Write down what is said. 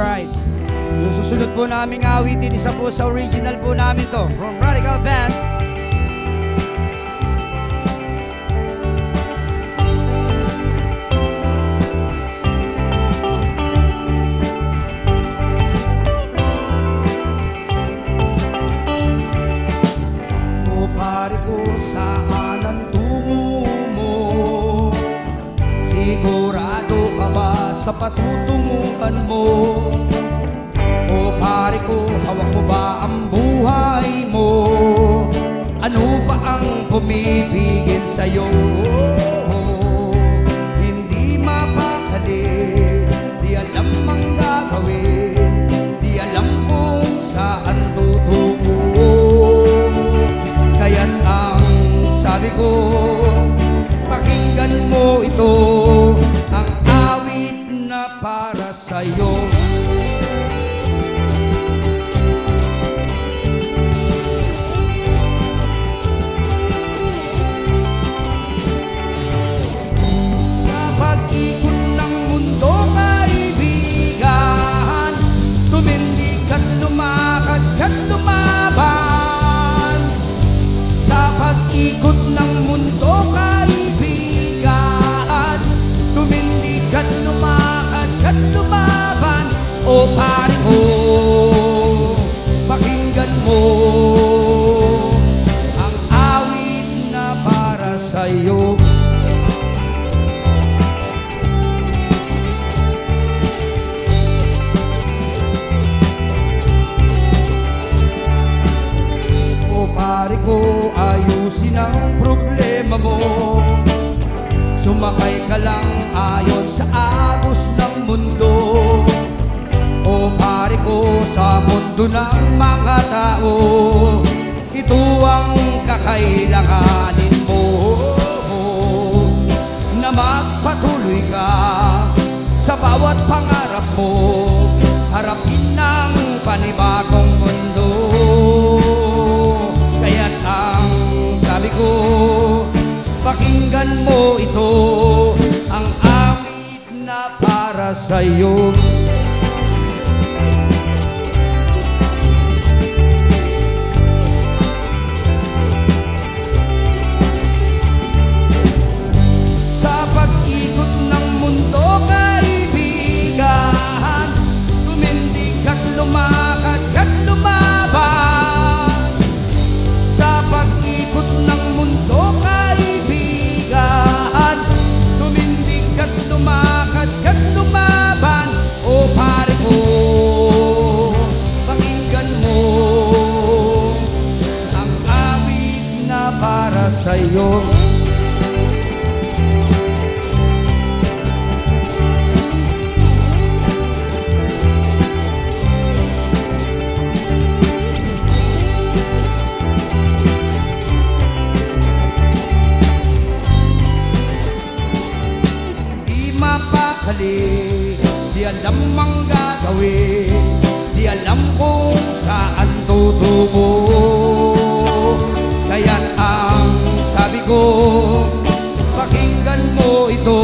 Alright. Yung susunod po naming awitin, isa po sa original po namin to, from Radical Band. O pare ko, saan ang tungo mo? Sigurado ka ba sa patutunguhan mo? O pare ko, hawak mo ba ang buhay mo? Ano ba ang pumipigil sa'yo? Hindi mapakali, di alam ang gagawin, di alam kung saan tutungo. Kaya't ang sabi ko, pakinggan mo ito, ang awit na para sa'yo. Ikot ng mundo, kaibigan, tumindig at lumakad at lumaban. O pare ko, pakinggan mo ang awit na para sa'yo. O pare ko, ayusin ang problema mo. Sumakay ka lang ayon sa agos ng mundo. O pare ko, sa mundo ng mga tao, ito ang kakailanganin mo, na magpatuloy ka sa bawat pangarap mo, harapin ng panibagong mundo. Kaya't ang sabi ko, pakinggan mo ito, ang awit na para sa'yo. Sa pag-ikot ng mundo, kaibigan, tumindig at lumakad at lumaban. Sa pag-ikot ng mundo, kaibigan, tumindig at lumakad at lumaban. O pare ko, pakinggan mo ang awit na para sa'yo. Mapakali, di alam ang gagawin, di alam kung saan tutungo. Kaya't ang sabi ko, pakinggan mo ito,